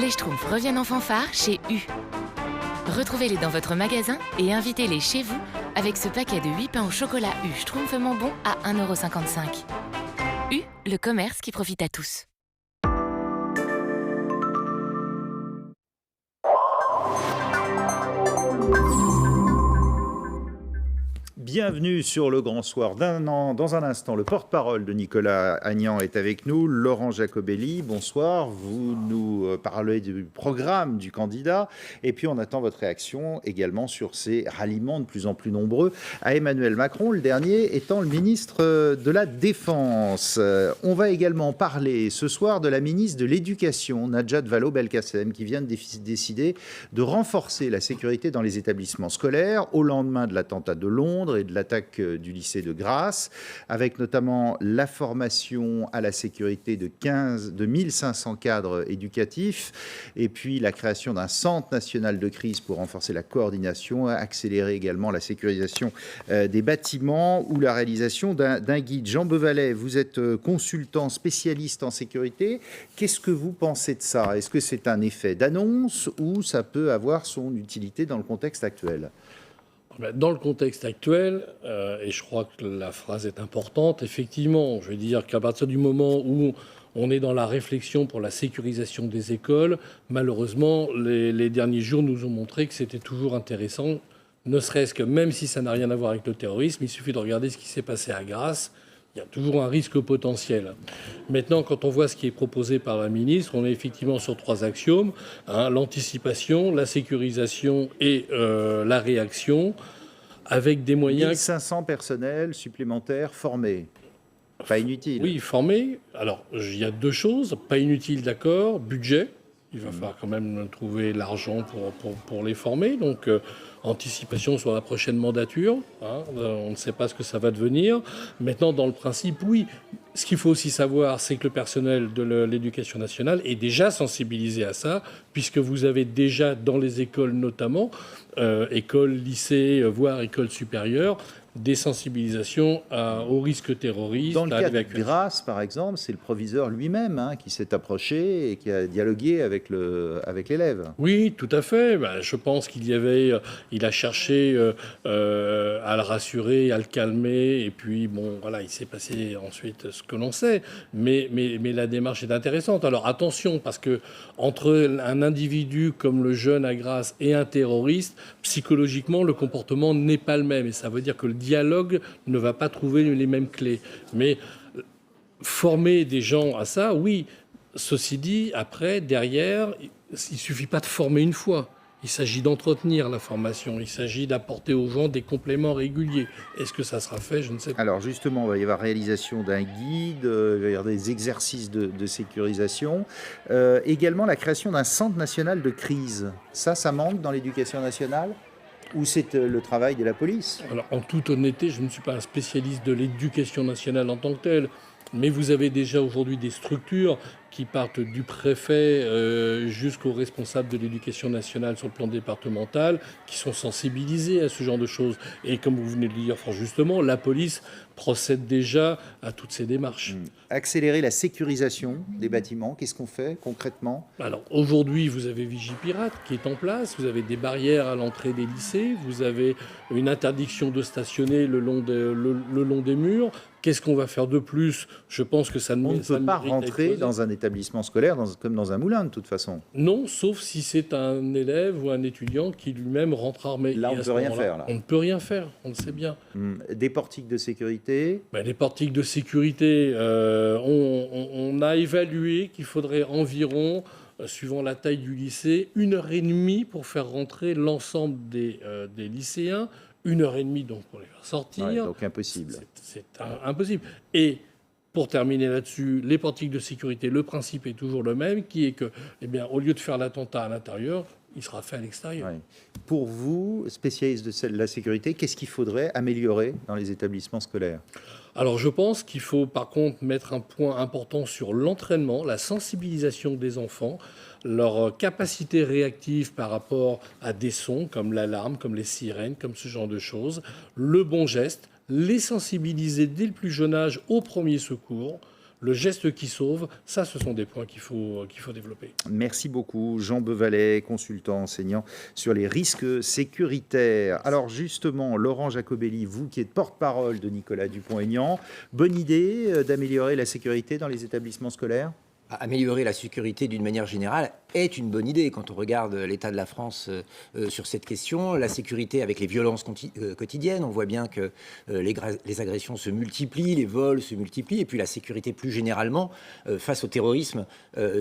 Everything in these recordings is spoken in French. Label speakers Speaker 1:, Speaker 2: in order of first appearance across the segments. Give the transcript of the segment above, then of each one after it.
Speaker 1: Les Schtroumpfs reviennent en fanfare chez U. Retrouvez-les dans votre magasin et invitez-les chez vous avec ce paquet de 8 pains au chocolat U Schtroumpfement bon à 1,55 €. U, le commerce qui profite à tous.
Speaker 2: Bienvenue sur le Grand Soir d'un an. Dans un instant, le porte-parole de Nicolas Agnan est avec nous, Laurent Jacobelli. Bonsoir, vous nous parlez du programme du candidat et puis on attend votre réaction également sur ces ralliements de plus en plus nombreux à Emmanuel Macron, le dernier étant le ministre de la Défense. On va également parler ce soir de la ministre de l'Éducation, Najat Vallaud-Belkacem, qui vient de décider de renforcer la sécurité dans les établissements scolaires au lendemain de l'attentat de Londres et de l'attaque du lycée de Grasse, avec notamment la formation à la sécurité de 1500 cadres éducatifs, et puis la création d'un centre national de crise pour renforcer la coordination, accélérer également la sécurisation des bâtiments ou la réalisation d'un guide. Jean Bevalet, vous êtes consultant spécialiste en sécurité. Qu'est-ce que vous pensez de ça? Est-ce que c'est un effet d'annonce ou ça peut avoir son utilité dans le contexte actuel?
Speaker 3: Dans le contexte actuel, et je crois que la phrase est importante, effectivement, je veux dire qu'à partir du moment où on est dans la réflexion pour la sécurisation des écoles, malheureusement, les derniers jours nous ont montré que c'était toujours intéressant, ne serait-ce que même si ça n'a rien à voir avec le terrorisme, il suffit de regarder ce qui s'est passé à Grasse. Il y a toujours un risque potentiel. Maintenant, quand on voit ce qui est proposé par la ministre, on est effectivement sur 3 axiomes, l'anticipation, la sécurisation et la réaction, avec des moyens...
Speaker 2: 1500 personnels supplémentaires formés. Pas inutile.
Speaker 3: Oui, formés. Alors, il y a 2 choses. Pas inutile, d'accord. Budget. Il va falloir quand même trouver l'argent pour les former. Donc, anticipation sur la prochaine mandature. On ne sait pas ce que ça va devenir. Maintenant, dans le principe, oui. Ce qu'il faut aussi savoir, c'est que le personnel de l'éducation nationale est déjà sensibilisé à ça, puisque vous avez déjà dans les écoles notamment, écoles, lycées, voire écoles supérieures, des sensibilisations aux risques terroristes.
Speaker 2: Dans le cas de Grasse, par exemple, c'est le proviseur lui-même qui s'est approché et qui a dialogué avec l'élève.
Speaker 3: Oui, tout à fait. Je pense il a cherché à le rassurer, à le calmer, et puis bon, voilà, il s'est passé ensuite ce que l'on sait. Mais la démarche est intéressante. Alors attention, parce que entre un individu comme le jeune à Grasse et un terroriste, psychologiquement, le comportement n'est pas le même, et ça veut dire que le dialogue ne va pas trouver les mêmes clés. Mais former des gens à ça, oui. Ceci dit, après, derrière, il ne suffit pas de former une fois. Il s'agit d'entretenir la formation. Il s'agit d'apporter aux gens des compléments réguliers. Est-ce que ça sera fait? Je ne sais pas.
Speaker 2: Alors justement, il va y avoir réalisation d'un guide, il va y avoir des exercices de sécurisation. Également la création d'un centre national de crise. Ça manque dans l'éducation nationale? Ou c'est le travail de la police?
Speaker 3: Alors, en toute honnêteté, je ne suis pas un spécialiste de l'éducation nationale en tant que telle, mais vous avez déjà aujourd'hui des structures qui partent du préfet jusqu'aux responsables de l'éducation nationale sur le plan départemental, qui sont sensibilisés à ce genre de choses. Et comme vous venez de le dire fort justement, la police procède déjà à toutes ces démarches.
Speaker 2: Accélérer la sécurisation des bâtiments, qu'est-ce qu'on fait concrètement?
Speaker 3: Alors aujourd'hui, vous avez Vigipirate qui est en place, vous avez des barrières à l'entrée des lycées, vous avez une interdiction de stationner le long des murs. Qu'est-ce qu'on va faire de plus? Je pense que ça
Speaker 2: On ne peut pas rentrer dans un établissement scolaire comme dans un moulin, de toute façon.
Speaker 3: Non, sauf si c'est un élève ou un étudiant qui lui-même rentre armé.
Speaker 2: Là, on ne peut rien faire.
Speaker 3: On ne peut rien faire, on le sait bien.
Speaker 2: Des portiques de sécurité?
Speaker 3: Les portiques de sécurité, on a évalué qu'il faudrait environ, suivant la taille du lycée, 1h30 pour faire rentrer l'ensemble des lycéens. 1h30 donc pour les faire sortir.
Speaker 2: Ouais, donc impossible.
Speaker 3: C'est impossible. Et pour terminer là-dessus, les portiques de sécurité, le principe est toujours le même, qui est que, au lieu de faire l'attentat à l'intérieur, il sera fait à l'extérieur.
Speaker 2: Ouais. Pour vous, spécialiste de la sécurité, qu'est-ce qu'il faudrait améliorer dans les établissements scolaires?
Speaker 3: Alors je pense qu'il faut par contre mettre un point important sur l'entraînement, la sensibilisation des enfants, leur capacité réactive par rapport à des sons comme l'alarme, comme les sirènes, comme ce genre de choses, le bon geste, les sensibiliser dès le plus jeune âge au premier secours, le geste qui sauve, ça, ce sont des points qu'il faut développer.
Speaker 2: Merci beaucoup, Jean Bevalet, consultant enseignant sur les risques sécuritaires. Alors justement, Laurent Jacobelli, vous qui êtes porte-parole de Nicolas Dupont-Aignan, bonne idée d'améliorer la sécurité dans les établissements scolaires ?
Speaker 4: Améliorer la sécurité d'une manière générale est une bonne idée quand on regarde l'état de la France sur cette question. La sécurité avec les violences quotidiennes, on voit bien que les agressions se multiplient, les vols se multiplient, et puis la sécurité plus généralement face au terrorisme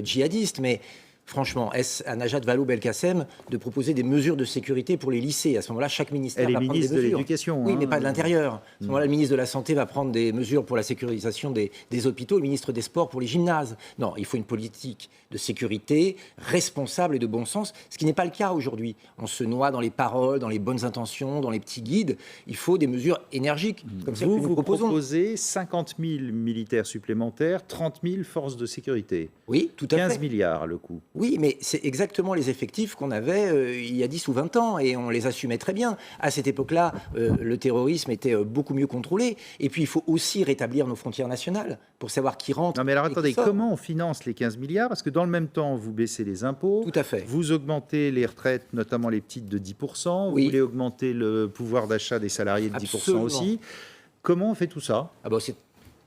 Speaker 4: djihadiste. Mais franchement, est-ce à Najat Vallaud-Belkacem de proposer des mesures de sécurité pour les lycées ? À ce moment-là, chaque ministère va prendre des mesures.
Speaker 2: Elle est ministre de l'Éducation.
Speaker 4: Oui, mais pas de l'Intérieur. À ce moment-là, le ministre de la Santé va prendre des mesures pour la sécurisation des hôpitaux, le ministre des Sports pour les gymnases. Non, il faut une politique de sécurité responsable et de bon sens, ce qui n'est pas le cas aujourd'hui. On se noie dans les paroles, dans les bonnes intentions, dans les petits guides. Il faut des mesures énergiques, comme celles que nous proposons.
Speaker 2: Vous proposez 50 000 militaires supplémentaires, 30 000 forces de sécurité.
Speaker 4: Oui, tout à fait.
Speaker 2: 15 milliards le coût.
Speaker 4: Oui, mais c'est exactement les effectifs qu'on avait il y a 10 ou 20 ans, et on les assumait très bien. À cette époque-là, le terrorisme était beaucoup mieux contrôlé. Et puis, il faut aussi rétablir nos frontières nationales pour savoir qui rentre.
Speaker 2: Non, mais alors
Speaker 4: et qui
Speaker 2: attendez,
Speaker 4: sort.
Speaker 2: comment on finance les 15 milliards ? Parce que dans le même temps, vous baissez les impôts.
Speaker 4: Tout à fait.
Speaker 2: Vous augmentez les retraites, notamment les petites, de 10%.
Speaker 4: Oui.
Speaker 2: Vous voulez augmenter le pouvoir d'achat des salariés de 10%
Speaker 4: Absolument.
Speaker 2: aussi. Comment on fait tout ça ?
Speaker 4: C'est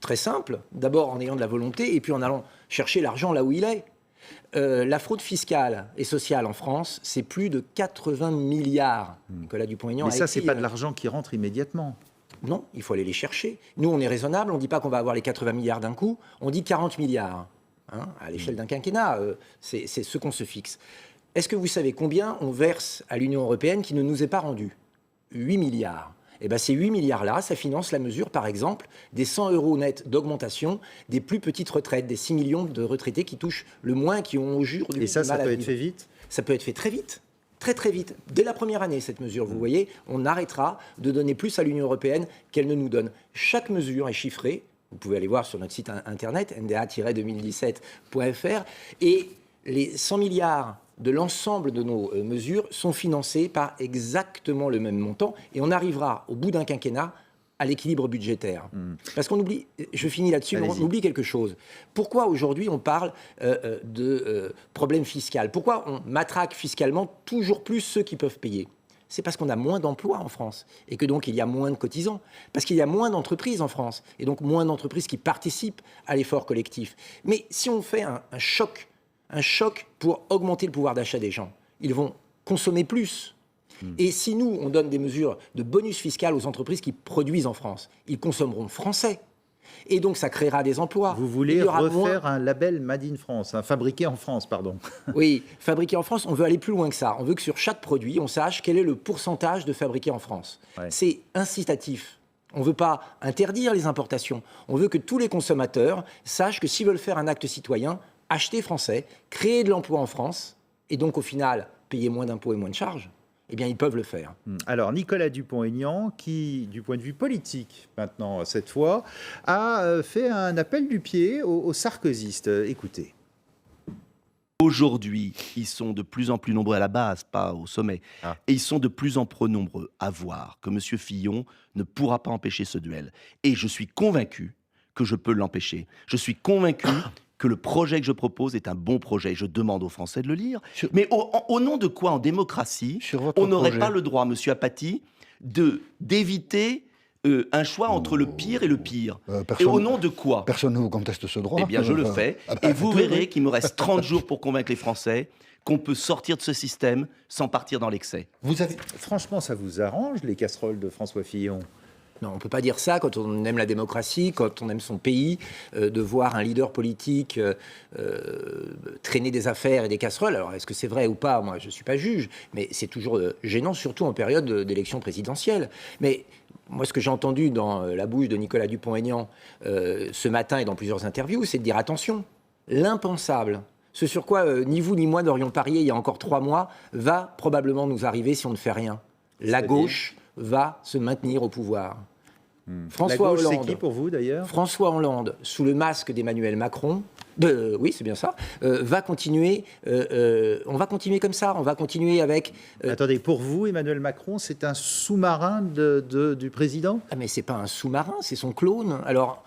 Speaker 4: très simple. D'abord en ayant de la volonté, et puis en allant chercher l'argent là où il est. La fraude fiscale et sociale en France, c'est plus de 80 milliards. Nicolas Dupont-Aignan
Speaker 2: Mais
Speaker 4: a
Speaker 2: ça,
Speaker 4: écrit,
Speaker 2: c'est pas de l'argent qui rentre immédiatement.
Speaker 4: Non, il faut aller les chercher. Nous, on est raisonnable, on ne dit pas qu'on va avoir les 80 milliards d'un coup, on dit 40 milliards. À l'échelle d'un quinquennat, c'est ce qu'on se fixe. Est-ce que vous savez combien on verse à l'Union européenne qui ne nous est pas rendu ? 8 milliards. Ces 8 milliards-là, ça finance la mesure, par exemple, des 100 € nets d'augmentation des plus petites retraites, des 6 millions de retraités qui touchent le moins, qui ont aujourd'hui...
Speaker 2: Et ça peut être fait vite ?
Speaker 4: Ça peut être fait très vite. Très très vite, dès la première année, cette mesure, vous voyez, on arrêtera de donner plus à l'Union européenne qu'elle ne nous donne. Chaque mesure est chiffrée, vous pouvez aller voir sur notre site internet, nda-2017.fr, et les 100 milliards de l'ensemble de nos mesures sont financées par exactement le même montant, et on arrivera au bout d'un quinquennat à l'équilibre budgétaire. Parce qu'on oublie, je finis là-dessus, mais on oublie quelque chose. Pourquoi aujourd'hui on parle de problème fiscal ? Pourquoi on matraque fiscalement toujours plus ceux qui peuvent payer ? C'est parce qu'on a moins d'emplois en France et que donc il y a moins de cotisants. Parce qu'il y a moins d'entreprises en France et donc moins d'entreprises qui participent à l'effort collectif. Mais si on fait un choc pour augmenter le pouvoir d'achat des gens, ils vont consommer plus. Et si nous, on donne des mesures de bonus fiscal aux entreprises qui produisent en France, ils consommeront français. Et donc, ça créera des emplois.
Speaker 2: Vous voulez refaire un label Made in France, fabriqué en France, pardon.
Speaker 4: Oui, fabriqué en France, on veut aller plus loin que ça. On veut que sur chaque produit, on sache quel est le pourcentage de fabriqué en France. Ouais. C'est incitatif. On ne veut pas interdire les importations. On veut que tous les consommateurs sachent que s'ils veulent faire un acte citoyen, acheter français, créer de l'emploi en France, et donc au final, payer moins d'impôts et moins de charges, eh bien, ils peuvent le faire.
Speaker 2: Alors, Nicolas Dupont-Aignan, qui, du point de vue politique, maintenant, cette fois, a fait un appel du pied aux sarkozystes. Écoutez.
Speaker 5: Aujourd'hui, ils sont de plus en plus nombreux à la base, pas au sommet. Et ils sont de plus en plus nombreux à voir que M. Fillon ne pourra pas empêcher ce duel. Et je suis convaincu que je peux l'empêcher. Je suis convaincu que le projet que je propose est un bon projet. Je demande aux Français de le lire. Mais au nom de quoi, en démocratie, on n'aurait pas le droit, monsieur Apathy, d'éviter un choix entre le pire et le pire. Et au nom de quoi ?
Speaker 6: Personne ne vous conteste ce droit.
Speaker 5: Eh bien, je le fais. Et vous verrez qu'il me reste 30 jours pour convaincre les Français qu'on peut sortir de ce système sans partir dans l'excès.
Speaker 2: Franchement, ça vous arrange, les casseroles de François Fillon ?
Speaker 4: Non, on ne peut pas dire ça quand on aime la démocratie, quand on aime son pays, de voir un leader politique traîner des affaires et des casseroles. Alors, est-ce que c'est vrai ou pas ? Moi, je ne suis pas juge, mais c'est toujours gênant, surtout en période d'élection présidentielle. Mais moi, ce que j'ai entendu dans la bouche de Nicolas Dupont-Aignan ce matin et dans plusieurs interviews, c'est de dire attention, l'impensable, ce sur quoi ni vous ni moi n'aurions parié il y a encore 3 mois, va probablement nous arriver si on ne fait rien. La gauche va se maintenir au pouvoir.
Speaker 2: François Hollande, c'est qui pour vous d'ailleurs ?
Speaker 4: François Hollande, sous le masque d'Emmanuel Macron, oui c'est bien ça, va continuer, on va continuer comme ça, on va continuer avec...
Speaker 2: Attendez, pour vous, Emmanuel Macron, c'est un sous-marin du président ?
Speaker 4: Ah mais c'est pas un sous-marin, c'est son clone. Alors,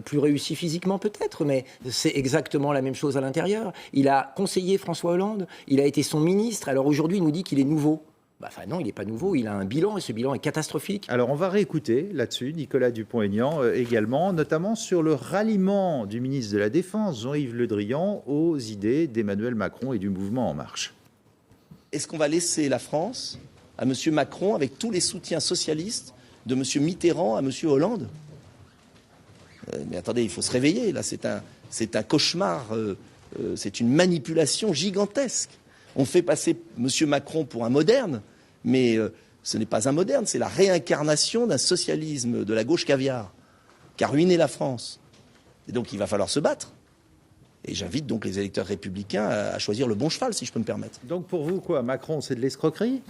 Speaker 4: plus réussi physiquement peut-être, mais c'est exactement la même chose à l'intérieur. Il a conseillé François Hollande, il a été son ministre, alors aujourd'hui il nous dit qu'il est nouveau. Enfin non, il n'est pas nouveau, il a un bilan et ce bilan est catastrophique.
Speaker 2: Alors on va réécouter là-dessus Nicolas Dupont-Aignan également, notamment sur le ralliement du ministre de la Défense, Jean-Yves Le Drian, aux idées d'Emmanuel Macron et du mouvement En Marche.
Speaker 5: Est-ce qu'on va laisser la France à M. Macron avec tous les soutiens socialistes de M. Mitterrand à M. Hollande ? Mais attendez, il faut se réveiller, là, c'est un cauchemar, c'est une manipulation gigantesque. On fait passer M. Macron pour un moderne, mais ce n'est pas un moderne, c'est la réincarnation d'un socialisme de la gauche caviar, qui a ruiné la France. Et donc il va falloir se battre. Et j'invite donc les électeurs républicains à choisir le bon cheval, si je peux me permettre.
Speaker 2: Donc pour vous, quoi, Macron, c'est de l'escroquerie ?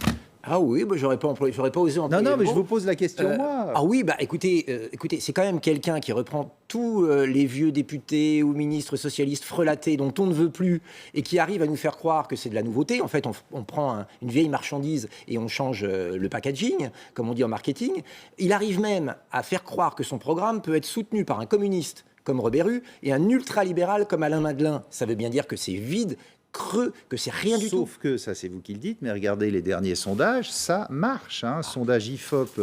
Speaker 4: Ah oui, bah, j'aurais pas osé employer
Speaker 2: Non,
Speaker 4: le
Speaker 2: mais je
Speaker 4: mot.
Speaker 2: vous pose la question, moi.
Speaker 4: Ah oui, bah écoutez, c'est quand même quelqu'un qui reprend tous les vieux députés ou ministres socialistes frelatés dont on ne veut plus et qui arrive à nous faire croire que c'est de la nouveauté. En fait, on prend une vieille marchandise et on change le packaging, comme on dit en marketing. Il arrive même à faire croire que son programme peut être soutenu par un communiste comme Robert Rue et un ultralibéral comme Alain Madelin. Ça veut bien dire que c'est vide, creux, que c'est rien du tout.
Speaker 2: Sauf que, ça c'est vous qui le dites, mais regardez les derniers sondages, ça marche. Sondage IFOP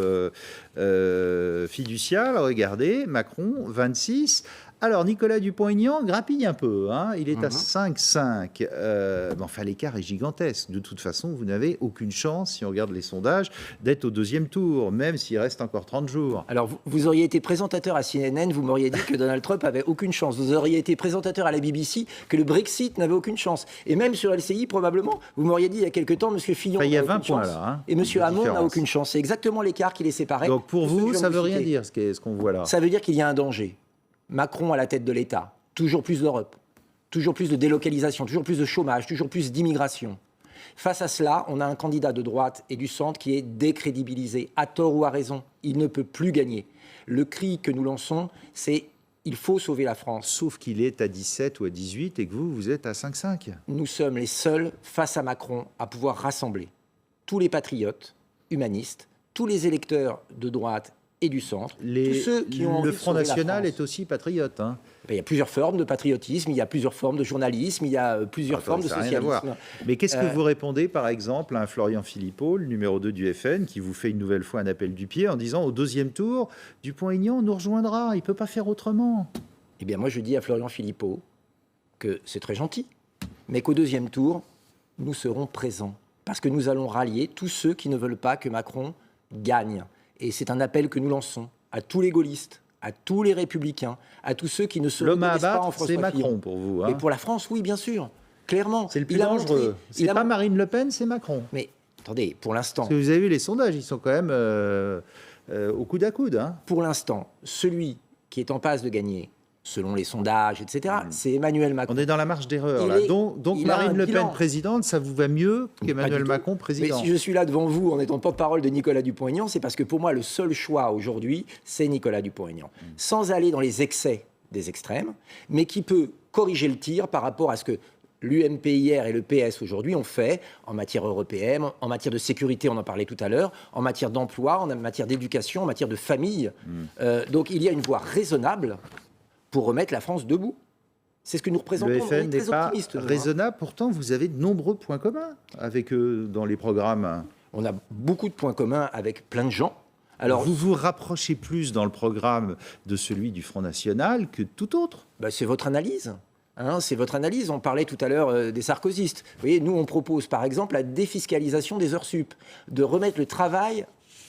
Speaker 2: fiducial, regardez, Macron, 26. Alors, Nicolas Dupont-Aignan grappille un peu, il est à 5,5. Mais enfin, l'écart est gigantesque. De toute façon, vous n'avez aucune chance, si on regarde les sondages, d'être au deuxième tour, même s'il reste encore 30 jours.
Speaker 4: Alors, vous auriez été présentateur à CNN, vous m'auriez dit que Donald Trump avait aucune chance. Vous auriez été présentateur à la BBC, que le Brexit n'avait aucune chance. Et même sur LCI, probablement, vous m'auriez dit il y a quelque temps, M. Fillon
Speaker 2: Enfin, il y a
Speaker 4: n'a
Speaker 2: 20
Speaker 4: aucune
Speaker 2: points
Speaker 4: chance.
Speaker 2: là.
Speaker 4: Et M. Hamon n'a
Speaker 2: différence.
Speaker 4: aucune chance. C'est exactement l'écart qui les séparait.
Speaker 2: Donc pour
Speaker 4: de ceux
Speaker 2: vous,
Speaker 4: que je
Speaker 2: ça
Speaker 4: viens
Speaker 2: veut
Speaker 4: de
Speaker 2: rien
Speaker 4: citer.
Speaker 2: dire ce qu'on voit là.
Speaker 4: Ça veut dire qu'il y a un danger. Macron à la tête de l'État, toujours plus d'Europe, toujours plus de délocalisation, toujours plus de chômage, toujours plus d'immigration. Face à cela, on a un candidat de droite et du centre qui est décrédibilisé, à tort ou à raison. Il ne peut plus gagner. Le cri que nous lançons, c'est « il faut sauver la France ».
Speaker 2: Sauf qu'il est à 17 ou à 18 et que vous êtes à 5,5.
Speaker 4: Nous sommes les seuls, face à Macron, à pouvoir rassembler tous les patriotes, humanistes, tous les électeurs de droite et du centre, tous ceux qui ont envie
Speaker 2: Le
Speaker 4: de
Speaker 2: Front
Speaker 4: sauver la
Speaker 2: National
Speaker 4: France.
Speaker 2: est aussi patriote.
Speaker 4: Il y a plusieurs formes de patriotisme, il y a plusieurs formes de journalisme, il y a plusieurs formes de
Speaker 2: ça n'a rien à voir.
Speaker 4: socialisme.
Speaker 2: Mais qu'est-ce que vous répondez, par exemple, à un Florian Philippot, le numéro 2 du FN, qui vous fait une nouvelle fois un appel du pied en disant au deuxième tour, Dupont-Aignan nous rejoindra, il ne peut pas faire autrement.
Speaker 4: Eh bien, moi, je dis à Florian Philippot que c'est très gentil, mais qu'au deuxième tour, nous serons présents. Parce que nous allons rallier tous ceux qui ne veulent pas que Macron gagne. Et c'est un appel que nous lançons à tous les gaullistes, à tous les républicains, à tous ceux qui ne se
Speaker 2: L'homme à
Speaker 4: reconnaissent pas en
Speaker 2: abattre,
Speaker 4: François
Speaker 2: c'est Macron
Speaker 4: Fillon.
Speaker 2: pour vous.
Speaker 4: Et pour la France, oui, bien sûr, clairement.
Speaker 2: C'est le plus
Speaker 4: Il a
Speaker 2: dangereux.
Speaker 4: montré-
Speaker 2: C'est
Speaker 4: il a
Speaker 2: pas
Speaker 4: mon-
Speaker 2: Marine Le Pen, c'est Macron.
Speaker 4: Mais attendez, pour l'instant,
Speaker 2: Parce que vous avez vu les sondages, ils sont quand même au coude à coude.
Speaker 4: pour l'instant, celui qui est en passe de gagner, selon les sondages, etc., c'est Emmanuel Macron.
Speaker 2: On est dans la marge d'erreur.
Speaker 4: Il
Speaker 2: là.
Speaker 4: est-
Speaker 2: Donc
Speaker 4: il a
Speaker 2: Marine
Speaker 4: un
Speaker 2: Le
Speaker 4: bilan.
Speaker 2: Pen présidente, ça vous va mieux
Speaker 4: Pas
Speaker 2: qu'Emmanuel
Speaker 4: du tout.
Speaker 2: Macron président.
Speaker 4: Mais si je suis là devant vous en étant porte-parole de Nicolas Dupont-Aignan, c'est parce que pour moi, le seul choix aujourd'hui, c'est Nicolas Dupont-Aignan. Sans aller dans les excès des extrêmes, mais qui peut corriger le tir par rapport à ce que l'UMP hier et le PS aujourd'hui ont fait en matière européenne, en matière de sécurité, on en parlait tout à l'heure, en matière d'emploi, en matière d'éducation, en matière de famille. Donc il y a une voie raisonnable pour remettre la France debout. C'est ce que nous représentons.
Speaker 2: Le
Speaker 4: On
Speaker 2: FN
Speaker 4: est
Speaker 2: n'est
Speaker 4: très
Speaker 2: pas
Speaker 4: optimistes, nous, hein.
Speaker 2: raisonnable. Pourtant, vous avez de nombreux points communs avec eux dans les programmes.
Speaker 4: On a beaucoup de points communs avec plein de gens. Alors,
Speaker 2: Vous vous rapprochez plus dans le programme de celui du Front National que tout autre.
Speaker 4: c'est votre analyse. C'est votre analyse. On parlait tout à l'heure des sarkozystes. Vous voyez, nous, on propose par exemple la défiscalisation des heures sup, de remettre le travail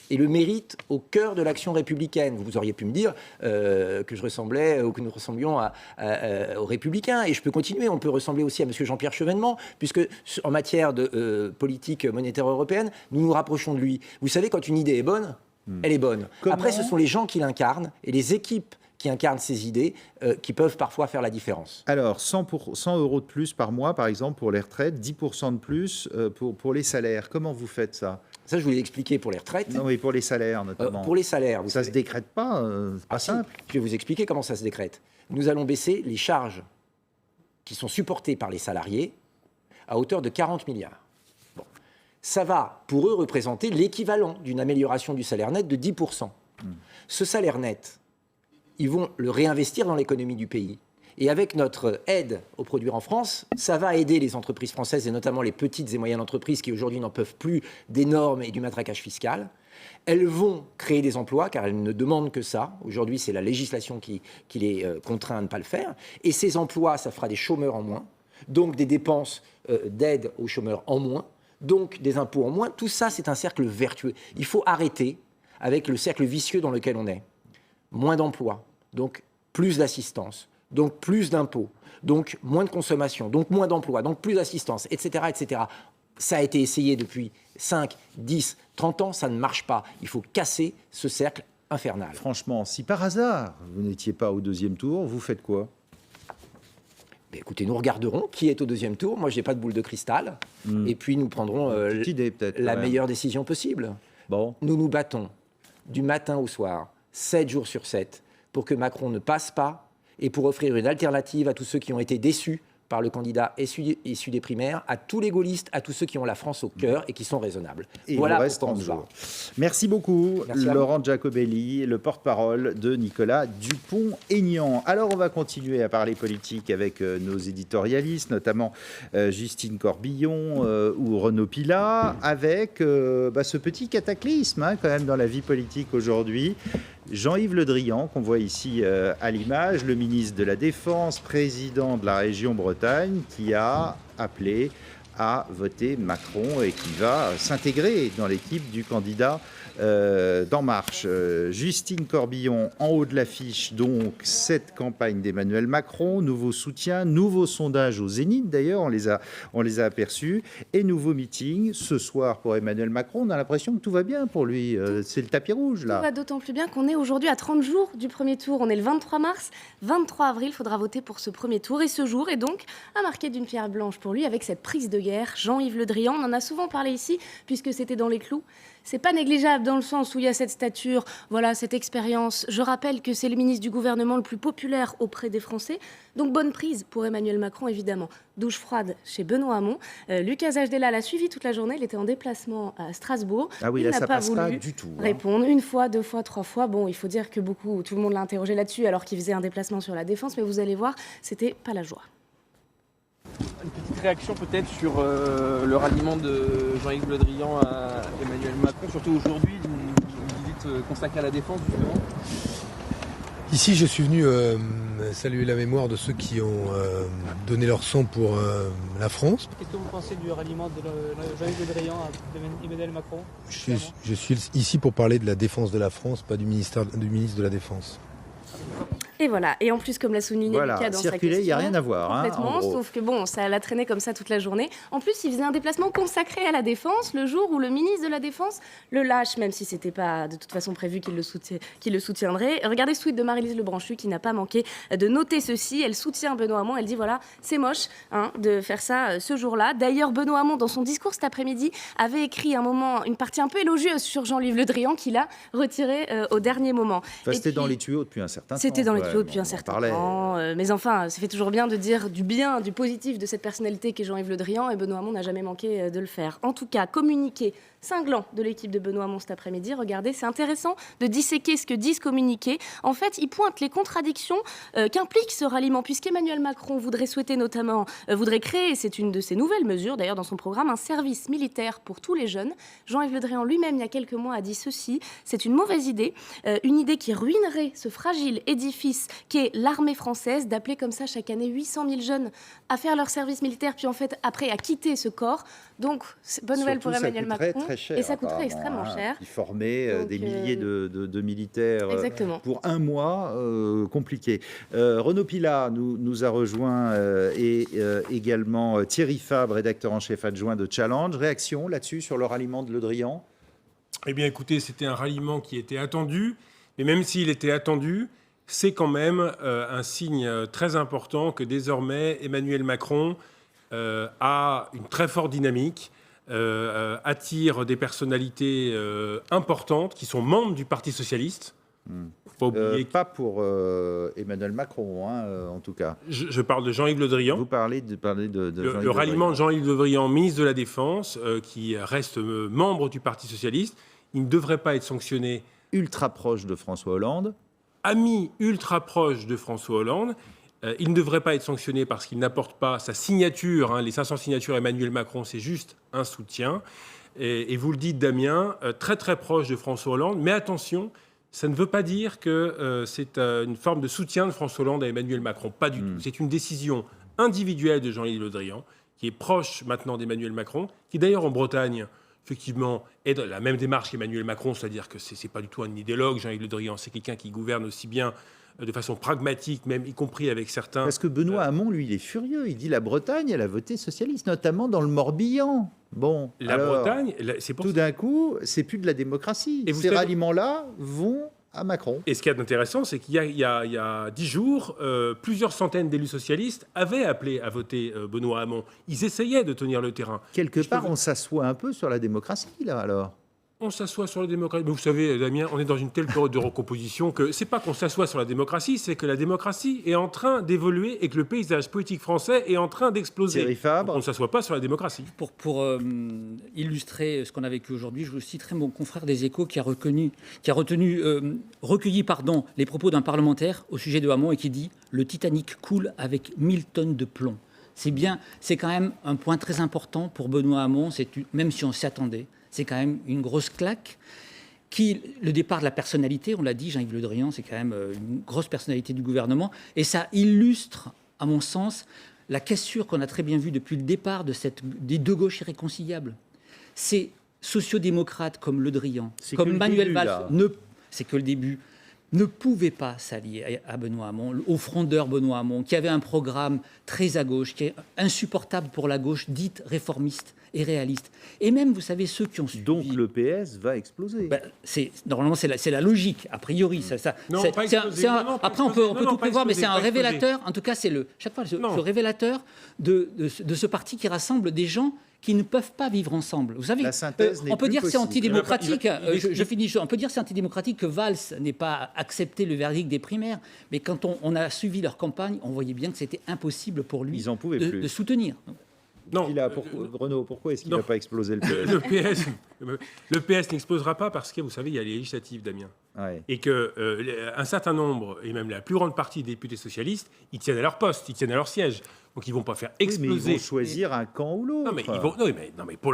Speaker 4: et le mérite au cœur de l'action républicaine. Vous auriez pu me dire que je ressemblais ou que nous ressemblions aux Républicains. Et je peux continuer. On peut ressembler aussi à M. Jean-Pierre Chevènement, puisque en matière de politique monétaire européenne, nous nous rapprochons de lui. Vous savez, quand une idée est bonne, elle est bonne.
Speaker 2: Comment
Speaker 4: Après, ce sont les gens qui l'incarnent et les équipes qui incarnent ces idées qui peuvent parfois faire la différence.
Speaker 2: Alors, 100 euros de plus par mois, par exemple, pour les retraites, 10% de plus pour les salaires. Comment vous faites ça?
Speaker 4: Ça, je vous l'ai expliqué pour les retraites.
Speaker 2: Non, mais pour les salaires, notamment.
Speaker 4: Pour les salaires, vous
Speaker 2: Ça
Speaker 4: savez.
Speaker 2: se décrète pas, c'est pas
Speaker 4: Si,
Speaker 2: simple.
Speaker 4: je vais vous expliquer comment ça se décrète. Nous allons baisser les charges qui sont supportées par les salariés à hauteur de 40 milliards. Bon. Ça va, pour eux, représenter l'équivalent d'une amélioration du salaire net de 10%. Ce salaire net, ils vont le réinvestir dans l'économie du pays. Et avec notre aide au produire en France, ça va aider les entreprises françaises et notamment les petites et moyennes entreprises qui aujourd'hui n'en peuvent plus des normes et du matraquage fiscal. Elles vont créer des emplois car elles ne demandent que ça. Aujourd'hui, c'est la législation qui les contraint à ne pas le faire. Et ces emplois, ça fera des chômeurs en moins, donc des dépenses d'aide aux chômeurs en moins, donc des impôts en moins. Tout ça, c'est un cercle vertueux. Il faut arrêter avec le cercle vicieux dans lequel on est. Moins d'emplois, donc plus d'assistance, donc plus d'impôts, donc moins de consommation, donc moins d'emplois, donc plus d'assistance, etc., etc. Ça a été essayé depuis 5, 10, 30 ans, ça ne marche pas. Il faut casser ce cercle infernal.
Speaker 2: Franchement, si par hasard vous n'étiez pas au deuxième tour, vous faites quoi ?
Speaker 4: Écoutez, nous regarderons qui est au deuxième tour. Moi, je n'ai pas de boule de cristal. Et puis, nous prendrons
Speaker 2: Petite idée, peut-être,
Speaker 4: la
Speaker 2: quand même.
Speaker 4: meilleure décision possible.
Speaker 2: Bon.
Speaker 4: Nous nous battons du matin au soir, 7 jours sur 7, pour que Macron ne passe pas et pour offrir une alternative à tous ceux qui ont été déçus par le candidat issu des primaires, à tous les gaullistes, à tous ceux qui ont la France au cœur et qui sont raisonnables.
Speaker 2: Et
Speaker 4: voilà
Speaker 2: il nous reste
Speaker 4: pourquoi on
Speaker 2: 30
Speaker 4: se bat.
Speaker 2: jours. Merci beaucoup,
Speaker 4: Merci à
Speaker 2: Laurent Giacobelli, le porte-parole de Nicolas Dupont-Aignan. Alors, on va continuer à parler politique avec nos éditorialistes, notamment Justine Corbillon ou Renaud Pilat, avec ce petit cataclysme quand même dans la vie politique aujourd'hui. Jean-Yves Le Drian, qu'on voit ici à l'image, le ministre de la Défense, président de la région Bretagne, qui a appelé à voter Macron et qui va s'intégrer dans l'équipe du candidat d'En Marche. Justine Corbillon, en haut de l'affiche, donc, cette campagne d'Emmanuel Macron, nouveau soutien, nouveau sondage au Zénith, d'ailleurs, on les a aperçus, et nouveau meeting ce soir pour Emmanuel Macron. On a l'impression que tout va bien pour lui. C'est le tapis rouge, là.
Speaker 6: Tout va d'autant plus bien qu'on est aujourd'hui à 30 jours du premier tour. On est le 23 mars. 23 avril, il faudra voter pour ce premier tour. Et ce jour est donc à marquer d'une pierre blanche pour lui avec cette prise de guerre. Jean-Yves Le Drian, on en a souvent parlé ici, puisque c'était dans les clous. C'est pas négligeable dans le sens où il y a cette stature, voilà, cette expérience. Je rappelle que c'est le ministre du gouvernement le plus populaire auprès des Français. Donc bonne prise pour Emmanuel Macron, évidemment. Douche froide chez Benoît Hamon. Lucas Ajdela l'a suivi toute la journée. Il était en déplacement à Strasbourg.
Speaker 2: Ah oui,
Speaker 6: il
Speaker 2: là,
Speaker 6: n'a
Speaker 2: ça
Speaker 6: pas
Speaker 2: passe
Speaker 6: voulu
Speaker 2: pas du tout.
Speaker 6: répondre une fois, 2 fois, 3 fois. Bon, il faut dire que tout le monde l'a interrogé là-dessus alors qu'il faisait un déplacement sur la Défense. Mais vous allez voir, c'était pas la joie.
Speaker 7: Une petite réaction peut-être sur le ralliement de Jean-Yves Le Drian à Emmanuel Macron, surtout aujourd'hui, une visite consacrée à la défense justement.
Speaker 8: Ici, je suis venu saluer la mémoire de ceux qui ont donné leur sang pour la France.
Speaker 9: Qu'est-ce que vous pensez du ralliement de Jean-Yves Le Drian à Emmanuel Macron?
Speaker 8: Je suis ici pour parler de la défense de la France, pas du ministre de la Défense.
Speaker 6: Et voilà. Et en plus, comme l'a souligné
Speaker 2: Voilà,
Speaker 6: Lucas dans sa
Speaker 2: circuler,
Speaker 6: question,
Speaker 2: il n'y a rien à voir.
Speaker 6: complètement,
Speaker 2: En gros.
Speaker 6: sauf que bon, ça l'a traîné comme ça toute la journée. En plus, il faisait un déplacement consacré à la Défense le jour où le ministre de la Défense le lâche, même si c'était pas de toute façon prévu qu'il le soutiendrait. Regardez ce tweet de Maryse Lebranchu qui n'a pas manqué de noter ceci. Elle soutient Benoît Hamon. Elle dit voilà, c'est moche de faire ça ce jour-là. D'ailleurs, Benoît Hamon, dans son discours cet après-midi, avait écrit une partie un peu élogieuse sur Jean-Yves Le Drian qu'il a retiré au dernier moment.
Speaker 2: Enfin,
Speaker 6: Et
Speaker 2: c'était
Speaker 6: puis,
Speaker 2: dans les tuyaux depuis un certain temps.
Speaker 6: C'était dans les
Speaker 2: Ouais,
Speaker 6: tuyaux depuis
Speaker 2: on
Speaker 6: un
Speaker 2: en
Speaker 6: certain
Speaker 2: parlait.
Speaker 6: temps. Mais enfin, ça fait toujours bien de dire du bien, du positif de cette personnalité qu'est Jean-Yves Le Drian, et Benoît Hamon n'a jamais manqué de le faire. En tout cas, communiqué cinglant de l'équipe de Benoît Hamon cet après-midi. Regardez, c'est intéressant de disséquer ce que disent communiquer. En fait, il pointe les contradictions qu'implique ce ralliement, puisqu'Emmanuel Macron voudrait créer, c'est une de ses nouvelles mesures, d'ailleurs dans son programme, un service militaire pour tous les jeunes. Jean-Yves Le Drian lui-même, il y a quelques mois, a dit ceci, c'est une mauvaise idée, une idée qui ruinerait ce fragile édifice qu'est l'armée française, d'appeler comme ça chaque année 800 000 jeunes à faire leur service militaire, puis en fait, après, à quitter ce corps. Donc, bonne nouvelle pour
Speaker 2: Surtout,
Speaker 6: Emmanuel
Speaker 2: ça coûterait
Speaker 6: Macron.
Speaker 2: très cher,
Speaker 6: Et ça coûterait
Speaker 2: apparemment,
Speaker 6: extrêmement cher.
Speaker 2: Qui formait
Speaker 6: Donc,
Speaker 2: des milliers de militaires
Speaker 6: Exactement.
Speaker 2: pour un mois, compliqué. Renaud Pilat nous a rejoint et également Thierry Fabre, rédacteur en chef adjoint de Challenge. Réaction là-dessus sur le ralliement de Le Drian?
Speaker 10: Eh bien, écoutez, c'était un ralliement qui était attendu, mais même s'il était attendu, c'est quand même un signe très important que désormais Emmanuel Macron a une très forte dynamique, attire des personnalités importantes qui sont membres du Parti socialiste. Faut pas oublier
Speaker 2: Pas pour Emmanuel Macron, en tout cas.
Speaker 10: je parle de Jean-Yves Le Drian.
Speaker 2: Vous parlez de Jean-Yves
Speaker 10: Le ralliement de Jean-Yves Le Drian, ministre de la Défense, qui reste membre du Parti socialiste, il ne devrait pas être sanctionné.
Speaker 2: Ultra proche de François Hollande.
Speaker 10: ami ultra proche de François Hollande. Il ne devrait pas être sanctionné parce qu'il n'apporte pas sa signature. Les 500 signatures Emmanuel Macron, c'est juste un soutien. Et vous le dites, Damien, très très proche de François Hollande. Mais attention, ça ne veut pas dire que c'est une forme de soutien de François Hollande à Emmanuel Macron. Pas du tout. C'est une décision individuelle de Jean-Yves Le Drian, qui est proche maintenant d'Emmanuel Macron, qui d'ailleurs en Bretagne, effectivement, est dans la même démarche qu'Emmanuel Macron, c'est-à-dire que c'est pas du tout un idéologue, Jean-Yves Le Drian, c'est quelqu'un qui gouverne aussi bien de façon pragmatique, même y compris avec certains...
Speaker 2: Parce que Benoît Hamon, lui, il est furieux. Il dit la Bretagne, elle a voté socialiste, notamment dans le Morbihan. Bon,
Speaker 10: Bretagne, c'est pour
Speaker 2: tout d'un coup, c'est plus de la démocratie.
Speaker 10: Et
Speaker 2: ces ralliements-là vont à Macron.
Speaker 10: Et ce qui est intéressant, c'est qu'il y a 10 jours, plusieurs centaines d'élus socialistes avaient appelé à voter Benoît Hamon. Ils essayaient de tenir le terrain.
Speaker 2: Quelque part, on s'assoit un peu sur la démocratie, là, alors.
Speaker 10: On s'assoit sur la démocratie. Mais vous savez, Damien, on est dans une telle période de recomposition que c'est pas qu'on s'assoit sur la démocratie, c'est que la démocratie est en train d'évoluer et que le paysage politique français est en train d'exploser.
Speaker 2: Thierry Fabre.
Speaker 10: On ne s'assoit pas sur la démocratie.
Speaker 11: Pour illustrer ce qu'on a vécu aujourd'hui, je vous citerai mon confrère des Échos qui a recueilli les propos d'un parlementaire au sujet de Hamon et qui dit « Le Titanic coule avec 1000 tonnes de plomb ». C'est quand même un point très important pour Benoît Hamon, même si on s'y attendait. C'est quand même une grosse claque. Le départ de la personnalité, on l'a dit, Jean-Yves Le Drian, c'est quand même une grosse personnalité du gouvernement. Et ça illustre, à mon sens, la cassure qu'on a très bien vue depuis le départ des deux gauches irréconciliables. Ces sociodémocrates comme Le Drian, comme Manuel Valls, c'est que le début, ne pouvaient pas s'allier à Benoît Hamon, au frondeur Benoît Hamon, qui avait un programme très à gauche, qui est insupportable pour la gauche dite réformiste et réaliste. Et même, vous savez, ceux qui ont suivi...
Speaker 2: Donc le PS va exploser.
Speaker 11: Normalement, c'est la logique, a priori. Après, on peut tout prévoir, mais c'est un révélateur. En tout cas, c'est chaque fois ce révélateur de ce parti qui rassemble des gens qui ne peuvent pas vivre ensemble. Vous savez, on peut dire que c'est antidémocratique. Je finis. On peut dire que c'est antidémocratique que Valls n'ait pas accepté le verdict des primaires, mais quand on a suivi leur campagne, on voyait bien que c'était impossible pour lui de soutenir.
Speaker 2: Non, Renaud, pourquoi est-ce qu'il n'a pas explosé le PS?
Speaker 10: Le PS n'explosera pas parce que, vous savez, il y a les législatives, Damien. Ouais. Et qu'un certain nombre, et même la plus grande partie des députés socialistes, ils tiennent à leur poste, ils tiennent à leur siège. Donc ils ne vont pas faire exploser.
Speaker 2: Oui, mais ils vont choisir un camp ou l'autre.
Speaker 10: Mais pour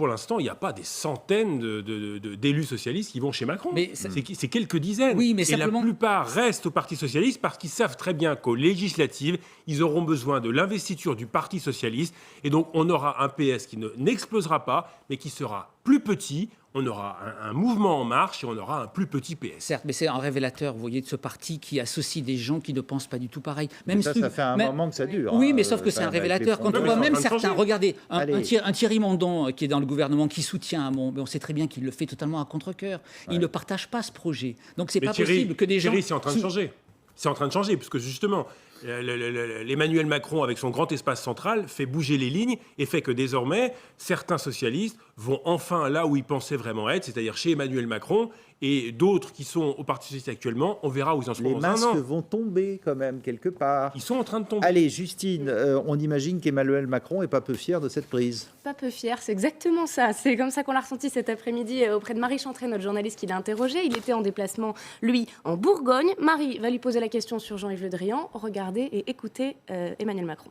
Speaker 10: l'instant, il n'y a pas des centaines d'élus socialistes qui vont chez Macron. C'est quelques dizaines.
Speaker 11: Oui, mais
Speaker 10: et la plupart restent au Parti socialiste parce qu'ils savent très bien qu'aux législatives, ils auront besoin de l'investiture du Parti socialiste. Et donc on aura un PS qui n'explosera pas, mais qui sera plus petit. On aura un mouvement en marche et on aura un plus petit PS.
Speaker 11: Certes, mais c'est un révélateur, vous voyez, de ce parti qui associe des gens qui ne pensent pas du tout pareil.
Speaker 2: Même ça fait un moment que ça dure.
Speaker 11: Oui, mais sauf que c'est un révélateur. Quand on voit même certains, regardez, un Thierry Mandon qui est dans le gouvernement, qui soutient Hamon, mais on sait très bien qu'il le fait totalement à contre-cœur. Ouais. Il ne partage pas ce projet. Donc c'est pas possible que des gens...
Speaker 10: Thierry, c'est en train de changer. C'est en train de changer, puisque justement... Emmanuel Macron, avec son grand espace central, fait bouger les lignes et fait que désormais, certains socialistes vont enfin là où ils pensaient vraiment être, c'est-à-dire chez Emmanuel Macron, et d'autres qui sont au Parti socialiste actuellement, on verra où ils en seront dans un an.
Speaker 2: Les masques vont tomber quand même quelque part.
Speaker 10: Ils sont en train de tomber.
Speaker 2: Allez, Justine, on imagine qu'Emmanuel Macron n'est pas peu fier de cette prise.
Speaker 6: Pas peu fier, c'est exactement ça. C'est comme ça qu'on l'a ressenti cet après-midi auprès de Marie Chantrey, notre journaliste qui l'a interrogé. Il était en déplacement, lui, en Bourgogne. Marie va lui poser la question sur Jean-Yves Le Drian. Regardez et écoutez Emmanuel Macron.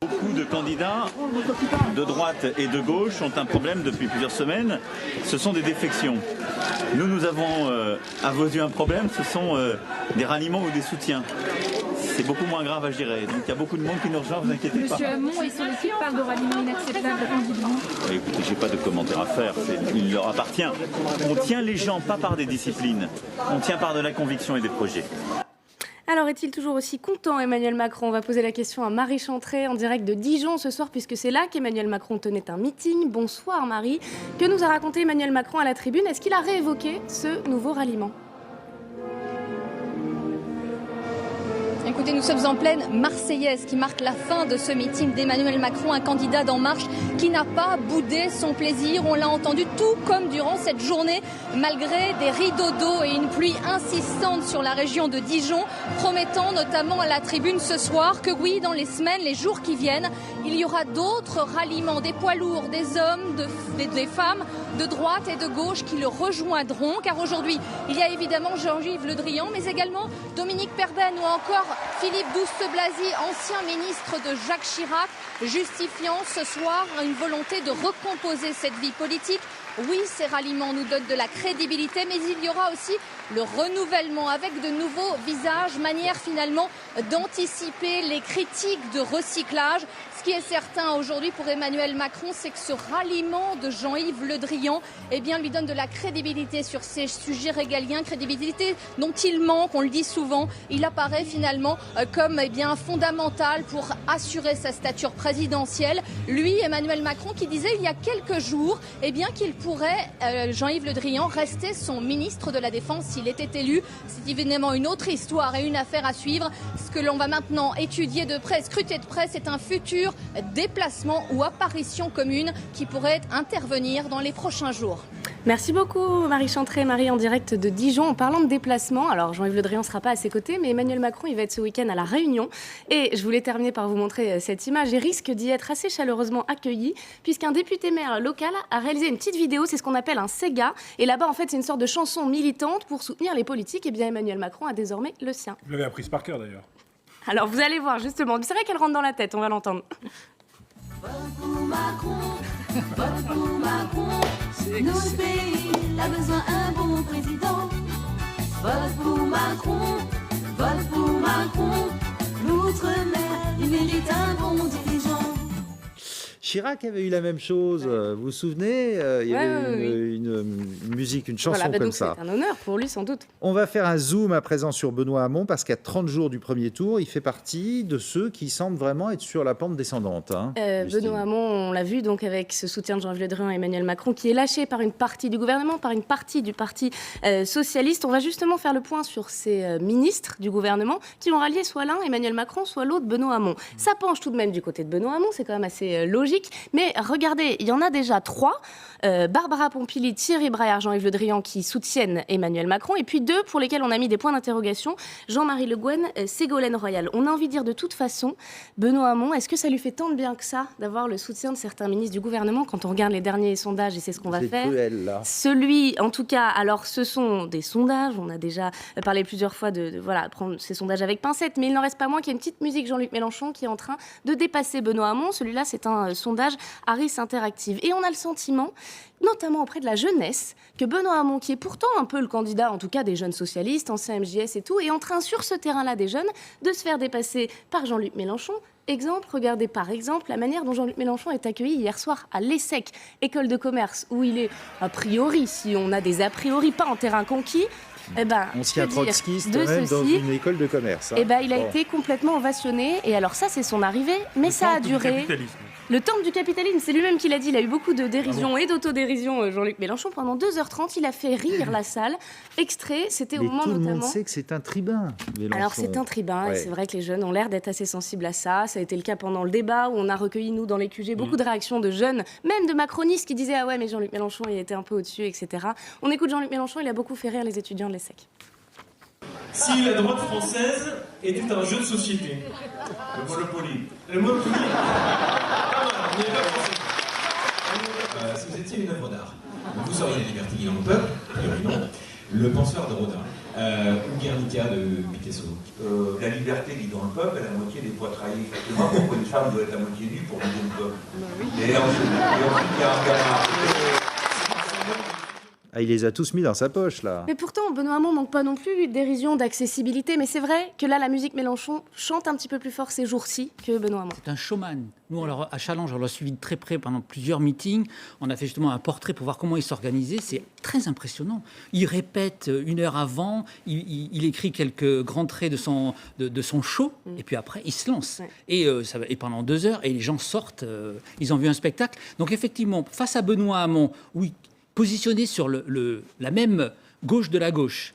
Speaker 12: Beaucoup de candidats de droite et de gauche ont un problème depuis plusieurs semaines, ce sont des défections. Nous avons à vos yeux un problème, ce sont des ralliements ou des soutiens. C'est beaucoup moins grave à gérer, donc il y a beaucoup de monde qui nous rejoint, vous inquiétez pas.
Speaker 13: Monsieur Hamon et son équipe parlent de ralliements inacceptables.
Speaker 12: Écoutez, j'ai pas de commentaire à faire, il leur appartient. On tient les gens pas par des disciplines, on tient par de la conviction et des projets.
Speaker 6: Alors, est-il toujours aussi content, Emmanuel Macron? On va poser la question à Marie Chantrey en direct de Dijon ce soir, puisque c'est là qu'Emmanuel Macron tenait un meeting. Bonsoir Marie. Que nous a raconté Emmanuel Macron à la tribune? Est-ce qu'il a réévoqué ce nouveau ralliement?
Speaker 13: Écoutez, nous sommes en pleine Marseillaise qui marque la fin de ce meeting d'Emmanuel Macron, un candidat d'En Marche qui n'a pas boudé son plaisir. On l'a entendu tout comme durant cette journée, malgré des rideaux d'eau et une pluie insistante sur la région de Dijon, promettant notamment à la tribune ce soir que oui, dans les semaines, les jours qui viennent, il y aura d'autres ralliements, des poids lourds, des hommes, des femmes de droite et de gauche qui le rejoindront. Car aujourd'hui, il y a évidemment Jean-Yves Le Drian, mais également Dominique Perben ou encore Philippe Douste-Blazy, ancien ministre de Jacques Chirac, justifiant ce soir une volonté de recomposer cette vie politique. Oui, ces ralliements nous donnent de la crédibilité, mais il y aura aussi le renouvellement avec de nouveaux visages, manière finalement d'anticiper les critiques de recyclage. Ce qui est certain aujourd'hui pour Emmanuel Macron, c'est que ce ralliement de Jean-Yves Le Drian lui donne de la crédibilité sur ces sujets régaliens, crédibilité dont il manque, on le dit souvent. Il apparaît finalement comme fondamental pour assurer sa stature présidentielle. Lui, Emmanuel Macron, qui disait il y a quelques jours qu'il pourrait, Jean-Yves Le Drian, rester son ministre de la Défense s'il était élu. C'est évidemment une autre histoire et une affaire à suivre. Ce que l'on va maintenant étudier de près, scruter de près, c'est un futur déplacement ou apparition commune qui pourrait intervenir dans les prochains jours.
Speaker 6: Merci beaucoup Marie Chantré, Marie en direct de Dijon. En parlant de déplacement, alors Jean-Yves Le Drian ne sera pas à ses côtés, mais Emmanuel Macron il va être ce week-end à La Réunion. Et je voulais terminer par vous montrer cette image. Il risque d'y être assez chaleureusement accueilli, puisqu'un député maire local a réalisé une petite vidéo, c'est ce qu'on appelle un Sega. Et là-bas, en fait, c'est une sorte de chanson militante pour soutenir les politiques. Et bien Emmanuel Macron a désormais le sien.
Speaker 10: Vous l'avez apprise par cœur d'ailleurs.
Speaker 6: Alors vous allez voir justement, c'est vrai qu'elle rentre dans la tête, on va l'entendre.
Speaker 14: Vote pour Macron, vote pour Macron. Notre pays a besoin d'un bon président. Vote pour Macron, vote pour Macron. L'outre-mer, il mérite un bon dirigeant.
Speaker 2: Chirac avait eu la même chose, vous vous souvenez il y avait une musique, une chanson comme ça.
Speaker 6: C'est un honneur pour lui sans doute.
Speaker 2: On va faire un zoom à présent sur Benoît Hamon parce qu'à 30 jours du premier tour, il fait partie de ceux qui semblent vraiment être sur la pente descendante.
Speaker 6: Benoît Hamon, on l'a vu donc avec ce soutien de Jean-Yves Le Drian et Emmanuel Macron qui est lâché par une partie du gouvernement, par une partie du Parti socialiste. On va justement faire le point sur ces ministres du gouvernement qui ont rallié soit l'un Emmanuel Macron, soit l'autre Benoît Hamon. Ça penche tout de même du côté de Benoît Hamon, c'est quand même assez logique. Mais regardez, il y en a déjà 3. Barbara Pompili, Thierry Braillard, Jean-Yves Le Drian qui soutiennent Emmanuel Macron. Et puis 2 pour lesquels on a mis des points d'interrogation, Jean-Marie Le Guen, Ségolène Royal. On a envie de dire de toute façon, Benoît Hamon, est-ce que ça lui fait tant de bien que ça d'avoir le soutien de certains ministres du gouvernement quand on regarde les derniers sondages, et c'est ce qu'on va faire.
Speaker 2: Cruel, là.
Speaker 6: Celui, en tout cas, alors ce sont des sondages, on a déjà parlé plusieurs fois de prendre ces sondages avec pincettes, mais il n'en reste pas moins qu'il y a une petite musique Jean-Luc Mélenchon qui est en train de dépasser Benoît Hamon. Celui-là, c'est un sondage Harris Interactive. Et on a le sentiment, notamment auprès de la jeunesse, que Benoît Hamon, qui est pourtant un peu le candidat, en tout cas des jeunes socialistes, anciens MJS et tout, est en train, sur ce terrain-là des jeunes, de se faire dépasser par Jean-Luc Mélenchon. Exemple, regardez par exemple la manière dont Jean-Luc Mélenchon est accueilli hier soir à l'ESSEC, école de commerce, où il est a priori, si on a des a priori, pas en terrain conquis,
Speaker 2: ancien trotskiste même dans une école de commerce.
Speaker 6: Il a été complètement ovationné. Et alors ça, c'est son arrivée, mais ça a duré. Le temple du capitalisme, c'est lui-même qui l'a dit. Il a eu beaucoup de dérision et d'autodérision, Jean-Luc Mélenchon. Pendant 2h30, il a fait rire la salle. Extrait, c'était au moment
Speaker 2: tout le
Speaker 6: notamment...
Speaker 2: monde sait que c'est un tribun, Mélenchon.
Speaker 6: Alors c'est un tribun, et c'est vrai que les jeunes ont l'air d'être assez sensibles à ça. Ça a été le cas pendant le débat, où on a recueilli, nous, dans les QG, beaucoup de réactions de jeunes, même de macronistes, qui disaient « Ah ouais, mais Jean-Luc Mélenchon, il était un peu au-dessus, etc. » On écoute Jean-Luc Mélenchon, il a beaucoup fait rire les étudiants de l'ESSEC.
Speaker 15: Si la droite française était un jeu de société. Le Monopoly. Le Monopoly.
Speaker 16: Si vous étiez une œuvre d'art, vous auriez la liberté dans le peuple, non. Le penseur de Rodin, ou Guernica de Picasso.
Speaker 17: La liberté vit dans le peuple, à la moitié des poitraillés. Effectivement, pourquoi une femme doit être à moitié nue pour vivre le peuple et ensuite, il y a un gars.
Speaker 2: Il les a tous mis dans sa poche, là.
Speaker 6: Mais pourtant, Benoît Hamon manque pas non plus d'érision, d'accessibilité. Mais c'est vrai que là, la musique Mélenchon chante un petit peu plus fort ces jours-ci que Benoît Hamon.
Speaker 11: C'est un showman. Nous, à Challenge, on l'a suivi de très près pendant plusieurs meetings. On a fait justement un portrait pour voir comment il s'organisait. C'est très impressionnant. Il répète 1 heure avant, il écrit quelques grands traits de son show, et puis après, il se lance. Ouais. Et pendant 2 heures, et les gens sortent, ils ont vu un spectacle. Donc effectivement, face à Benoît Hamon, oui, positionné sur la même gauche de la gauche.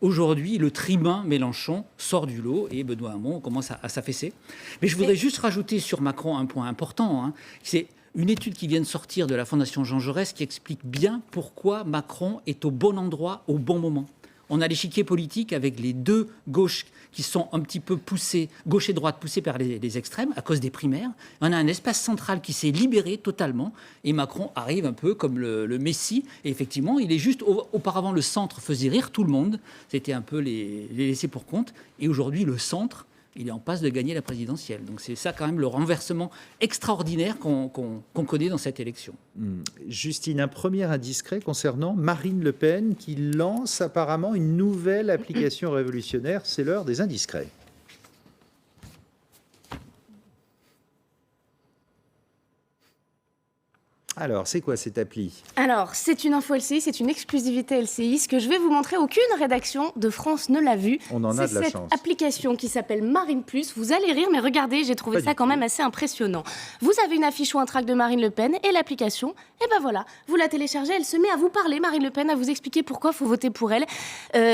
Speaker 11: Aujourd'hui, le tribun Mélenchon sort du lot et Benoît Hamon commence à s'affaisser. Mais je voudrais juste rajouter sur Macron un point important. C'est une étude qui vient de sortir de la Fondation Jean Jaurès qui explique bien pourquoi Macron est au bon endroit au bon moment. on a l'échiquier politique avec les deux gauches qui sont un petit peu poussées, gauche et droite poussées par les extrêmes à cause des primaires. On a un espace central qui s'est libéré totalement et Macron arrive un peu comme le Messie. Et effectivement, il est juste, auparavant le centre faisait rire tout le monde, c'était un peu les laissés pour compte. Et aujourd'hui, le centre, il est en passe de gagner la présidentielle. Donc c'est ça quand même le renversement extraordinaire qu'on connaît dans cette élection.
Speaker 2: Justine, un premier indiscret concernant Marine Le Pen qui lance apparemment une nouvelle application révolutionnaire. C'est l'heure des indiscrets. Alors, c'est quoi cette appli?
Speaker 6: Alors, c'est une info LCI, c'est une exclusivité LCI. Ce que je vais vous montrer, aucune rédaction de France ne l'a vu.
Speaker 2: On en a de la chance.
Speaker 6: C'est cette application qui s'appelle Marine Plus. Vous allez rire, mais regardez, j'ai trouvé ça quand même assez impressionnant. Vous avez une affiche ou un tract de Marine Le Pen et l'application, et ben voilà, vous la téléchargez, elle se met à vous parler, Marine Le Pen, à vous expliquer pourquoi il faut voter pour elle.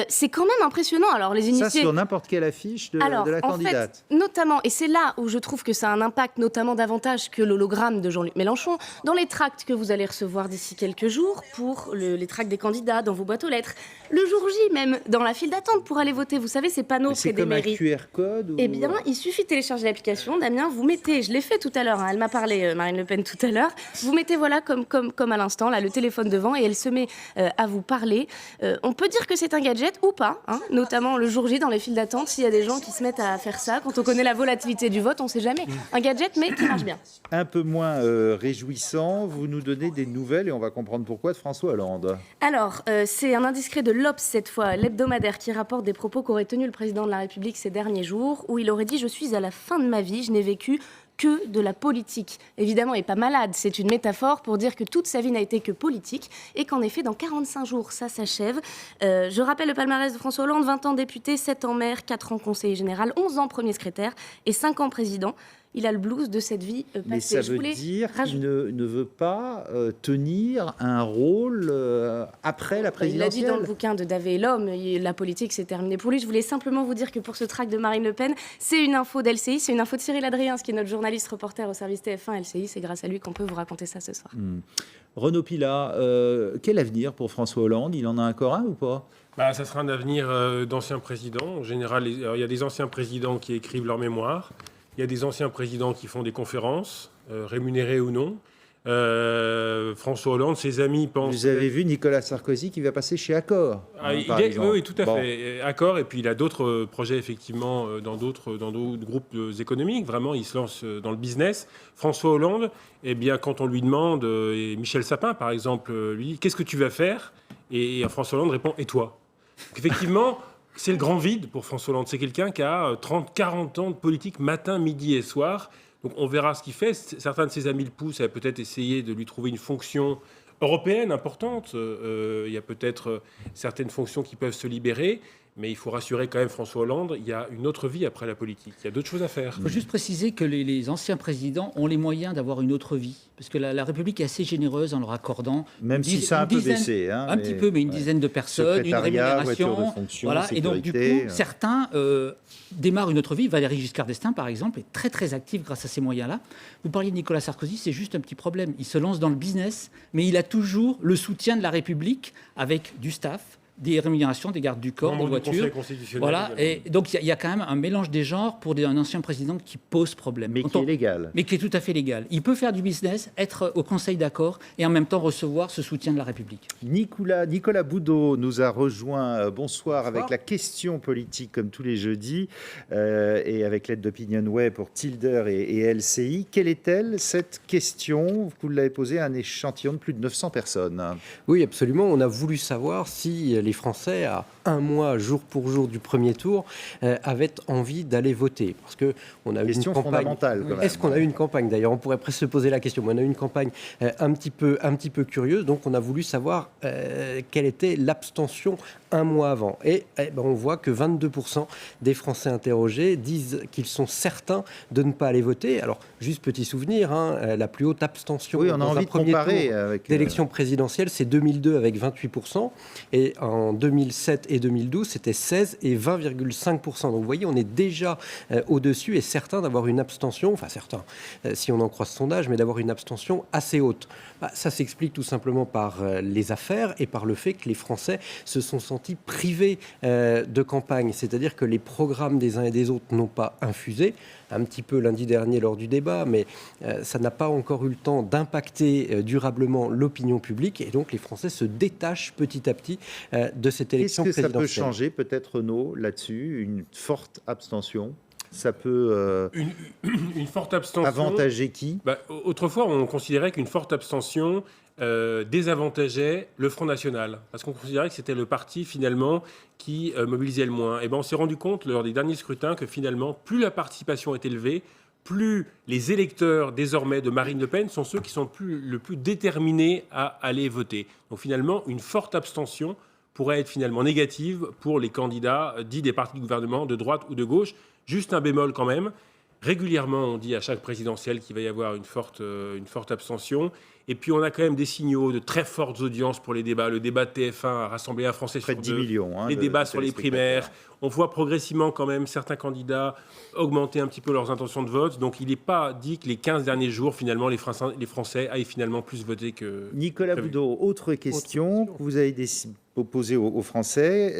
Speaker 6: C'est quand même impressionnant. Alors, les initiés...
Speaker 2: Ça, sur n'importe quelle affiche de la candidate.
Speaker 6: En fait, notamment, et c'est là où je trouve que ça a un impact, notamment davantage que l'hologramme de Jean-Luc Mélenchon, dans les tracts que vous allez recevoir d'ici quelques jours pour les tracts des candidats dans vos boîtes aux lettres. Le jour J, même dans la file d'attente pour aller voter, vous savez, ces panneaux près des mairies.
Speaker 2: C'est comme un QR code ou...
Speaker 6: Eh bien, il suffit de télécharger l'application. Damien, vous mettez, je l'ai fait tout à l'heure, hein, elle m'a parlé, Marine Le Pen, tout à l'heure. Vous mettez, voilà, comme à l'instant, là, le téléphone devant et elle se met à vous parler. On peut dire que c'est un gadget ou pas, hein, notamment le jour J dans les files d'attente, s'il y a des gens qui se mettent à faire ça. Quand on connaît la volatilité du vote, on ne sait jamais. Un gadget, mais qui marche bien.
Speaker 2: Un peu moins réjouissant, vous nous donnez des nouvelles, et on va comprendre pourquoi, de François Hollande.
Speaker 6: Alors, c'est un indiscret de l'Obs cette fois, l'hebdomadaire, qui rapporte des propos qu'aurait tenus le président de la République ces derniers jours, où il aurait dit « Je suis à la fin de ma vie, je n'ai vécu que de la politique ». Évidemment, il n'est pas malade, c'est une métaphore pour dire que toute sa vie n'a été que politique, et qu'en effet, dans 45 jours, ça s'achève. Je rappelle le palmarès de François Hollande, 20 ans député, 7 ans maire, 4 ans conseiller général, 11 ans premier secrétaire et 5 ans président. Il a le blues de cette vie passée.
Speaker 2: Mais ça veut dire qu'il ne veut pas tenir un rôle après la présidentielle.
Speaker 6: Il l'a dit dans le bouquin de Davé et l'homme, la politique c'est terminé pour lui. Je voulais simplement vous dire que pour ce tract de Marine Le Pen, c'est une info d'LCI, c'est une info de Cyril Adrien, qui est notre journaliste reporter au service TF1 LCI. C'est grâce à lui qu'on peut vous raconter ça ce soir.
Speaker 2: Renaud Pilat, quel avenir pour François Hollande? Il en a encore un ou pas?
Speaker 10: Ça sera un avenir d'anciens présidents. En général, il y a des anciens présidents qui écrivent leur mémoire. Il y a des anciens présidents qui font des conférences, rémunérées ou non. François Hollande, ses amis pensent...
Speaker 2: Vous avez vu Nicolas Sarkozy qui va passer chez Accor,
Speaker 10: oui, tout à fait. Accor, et puis il a d'autres projets, effectivement, dans d'autres groupes économiques. Vraiment, il se lance dans le business. François Hollande, eh bien, quand on lui demande, et Michel Sapin, par exemple, lui dit « Qu'est-ce que tu vas faire ?» Et François Hollande répond « Et toi ?» Donc, effectivement... C'est le grand vide pour François Hollande. C'est quelqu'un qui a 30-40 ans de politique matin, midi et soir. Donc on verra ce qu'il fait. Certains de ses amis le poussent à peut-être essayer de lui trouver une fonction européenne importante. Il y a peut-être certaines fonctions qui peuvent se libérer. Mais il faut rassurer quand même François Hollande, il y a une autre vie après la politique. Il y a d'autres choses à faire.
Speaker 11: Il faut juste préciser que les anciens présidents ont les moyens d'avoir une autre vie. Parce que la République est assez généreuse en leur accordant...
Speaker 2: Même si ça a un peu baissé.
Speaker 11: Un petit peu, mais une dizaine de personnes, une rémunération. Voilà. Et donc, du coup, certains démarrent une autre vie. Valéry Giscard d'Estaing, par exemple, est très, très actif grâce à ces moyens-là. Vous parliez de Nicolas Sarkozy, c'est juste un petit problème. Il se lance dans le business, mais il a toujours le soutien de la République avec du staff, des rémunérations, des gardes du corps, des voitures. Voilà. Et donc, il y a quand même un mélange des genres pour un ancien président qui pose problème.
Speaker 2: Mais qui est légal.
Speaker 11: Mais qui est tout à fait légal. Il peut faire du business, être au Conseil d'accord et en même temps recevoir ce soutien de la République.
Speaker 2: Nicolas Boudot nous a rejoint. Bonsoir, avec la question politique comme tous les jeudis et avec l'aide d'Opinionway pour Tilder et LCI. Quelle est-elle, cette question? Vous l'avez posée à un échantillon de plus de 900 personnes.
Speaker 18: Oui, absolument. On a voulu savoir si les Français, à un mois, jour pour jour du premier tour, avaient envie d'aller voter. Parce qu'on a
Speaker 2: question
Speaker 18: une campagne
Speaker 2: fondamentale.
Speaker 18: Est-ce qu'on a eu une campagne? D'ailleurs, on pourrait presque se poser la question. Mais on a eu une campagne un petit peu curieuse. Donc, on a voulu savoir quelle était l'abstention un mois avant. Et on voit que 22% des Français interrogés disent qu'ils sont certains de ne pas aller voter. Alors, juste petit souvenir, la plus haute abstention
Speaker 2: on a
Speaker 18: dans
Speaker 2: envie
Speaker 18: un
Speaker 2: de
Speaker 18: premier
Speaker 2: comparer
Speaker 18: tour
Speaker 2: avec
Speaker 18: d'élection présidentielle, c'est 2002 avec 28%. Et en 2007 et 2012, c'était 16 et 20,5%. Donc vous voyez, on est déjà au-dessus et certain d'avoir une abstention, enfin certain, si on en croit ce sondage, mais d'avoir une abstention assez haute. Ça s'explique tout simplement par les affaires et par le fait que les Français se sont sentis privés de campagne. C'est-à-dire que les programmes des uns et des autres n'ont pas infusé, un petit peu lundi dernier lors du débat, mais ça n'a pas encore eu le temps d'impacter durablement l'opinion publique. Et donc les Français se détachent petit à petit de cette élection
Speaker 2: présidentielle. Est-ce que ça peut changer, peut-être, Renaud, là-dessus, une forte abstention? Ça peut
Speaker 10: une forte abstention
Speaker 2: avantager qui?
Speaker 10: Autrefois, on considérait qu'une forte abstention désavantageait le Front National, parce qu'on considérait que c'était le parti, finalement, qui mobilisait le moins. Et on s'est rendu compte, lors des derniers scrutins, que finalement, plus la participation est élevée, plus les électeurs, désormais, de Marine Le Pen sont ceux qui sont le plus déterminés à aller voter. Donc finalement, une forte abstention pourrait être finalement négative pour les candidats dits des partis de gouvernement, de droite ou de gauche. Juste un bémol quand même. Régulièrement, on dit à chaque présidentielle qu'il va y avoir une forte abstention. Et puis, on a quand même des signaux de très fortes audiences pour les débats. Le débat de TF1 a rassemblé un Français sur
Speaker 2: 10 millions.
Speaker 10: Les débats sur les primaires. On voit progressivement quand même certains candidats augmenter un petit peu leurs intentions de vote. Donc, il n'est pas dit que les 15 derniers jours, finalement, les Français aillent finalement plus voter que...
Speaker 2: Nicolas Boudot, autre question que vous avez posée aux Français.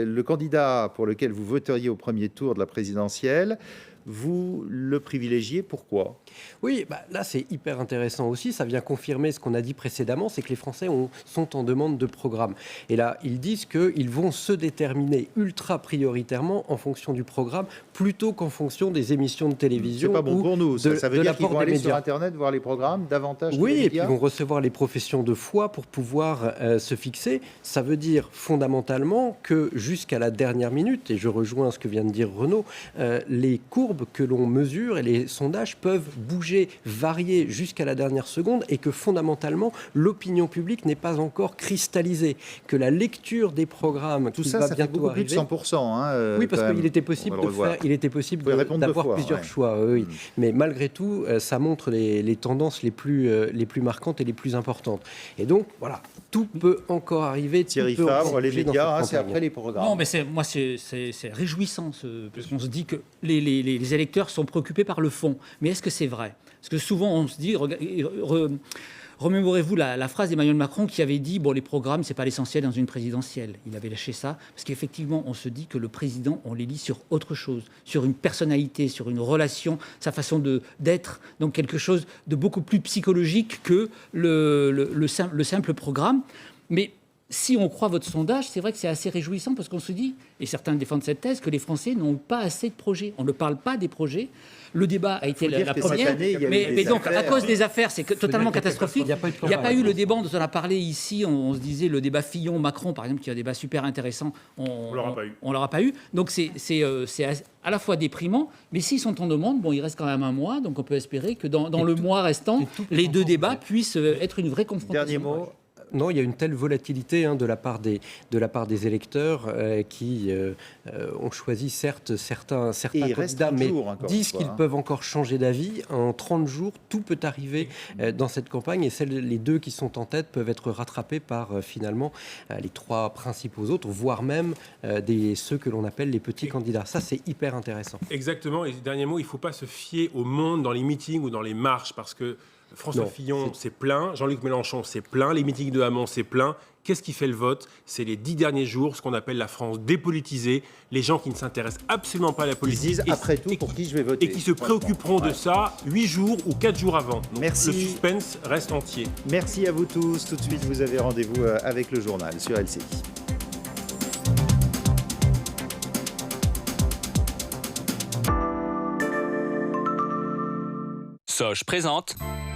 Speaker 2: Le candidat pour lequel vous voteriez au premier tour de la présidentielle, vous le privilégiez, pourquoi?
Speaker 18: Oui, là c'est hyper intéressant aussi, ça vient confirmer ce qu'on a dit précédemment, c'est que les Français sont en demande de programme. Et là, ils disent qu'ils vont se déterminer ultra prioritairement en fonction du programme, plutôt qu'en fonction des émissions de télévision.
Speaker 2: C'est pas bon pour nous, ça veut dire qu'ils vont aller sur
Speaker 18: médias.
Speaker 2: Internet voir les programmes davantage que les
Speaker 18: Oui,
Speaker 2: médias.
Speaker 18: et puis ils vont recevoir les professions de foi pour pouvoir se fixer. Ça veut dire fondamentalement que jusqu'à la dernière minute, et je rejoins ce que vient de dire Renaud, les courbes que l'on mesure et les sondages peuvent bouger, varier jusqu'à la dernière seconde, et que fondamentalement l'opinion publique n'est pas encore cristallisée, que la lecture des programmes
Speaker 2: tout
Speaker 18: qui
Speaker 2: ça,
Speaker 18: va
Speaker 2: ça
Speaker 18: bientôt
Speaker 2: fait beaucoup
Speaker 18: arriver,
Speaker 2: plus de 100%.
Speaker 18: oui, parce qu'il était possible d'avoir plusieurs choix. Oui. Mais malgré tout, ça montre les tendances les plus marquantes et les plus importantes. Et donc voilà, tout peut encore arriver.
Speaker 2: Thierry Fabre, les médias, c'est après les programmes.
Speaker 11: Non, mais c'est réjouissant, parce qu'on se dit que les électeurs sont préoccupés par le fond. Mais est-ce que c'est vrai? Parce que souvent, on se dit... Remémorez-vous la phrase d'Emmanuel Macron qui avait dit « Bon, les programmes, ce n'est pas l'essentiel dans une présidentielle ». Il avait lâché ça, parce qu'effectivement, on se dit que le président, on l'élit sur autre chose, sur une personnalité, sur une relation, sa façon d'être, donc quelque chose de beaucoup plus psychologique que le simple programme. Mais si on croit votre sondage, c'est vrai que c'est assez réjouissant, parce qu'on se dit, et certains défendent cette thèse, que les Français n'ont pas assez de projets. On ne parle pas des projets. Le débat a été la première, mais donc à cause des affaires, c'est totalement catastrophique. Il n'y a pas eu le débat dont on a parlé ici. On se disait le débat Fillon-Macron, par exemple, qui est un débat super intéressant. On l'aura pas eu. Donc c'est à la fois déprimant, mais s'ils sont en demande, il reste quand même un mois, donc on peut espérer que dans le mois restant, les deux débats puissent être une vraie confrontation.
Speaker 2: Dernier mot.
Speaker 18: Non, il y a une telle volatilité de la part des électeurs qui ont choisi certes certains candidats, mais disent qu'ils peuvent encore changer d'avis. En 30 jours, tout peut arriver dans cette campagne, et les deux qui sont en tête peuvent être rattrapés par finalement les trois principaux autres, voire même ceux que l'on appelle les petits candidats. Ça, c'est hyper intéressant.
Speaker 10: Exactement. Et dernier mot, il ne faut pas se fier au monde dans les meetings ou dans les marches, parce que François Fillon, c'est plein. Jean-Luc Mélenchon, c'est plein. Les meetings de Hamon, c'est plein. Qu'est-ce qui fait le vote? C'est les 10 derniers jours, ce qu'on appelle la France dépolitisée. Les gens qui ne s'intéressent absolument pas à la politique.
Speaker 2: Ils disent, après tout, pour qui je vais voter.
Speaker 10: Et qui se préoccuperont de ça 8 jours ou 4 jours avant. Donc,
Speaker 2: merci.
Speaker 10: Le suspense reste entier.
Speaker 2: Merci à vous tous. Tout de suite, vous avez rendez-vous avec le journal sur LCI.
Speaker 19: Soch présente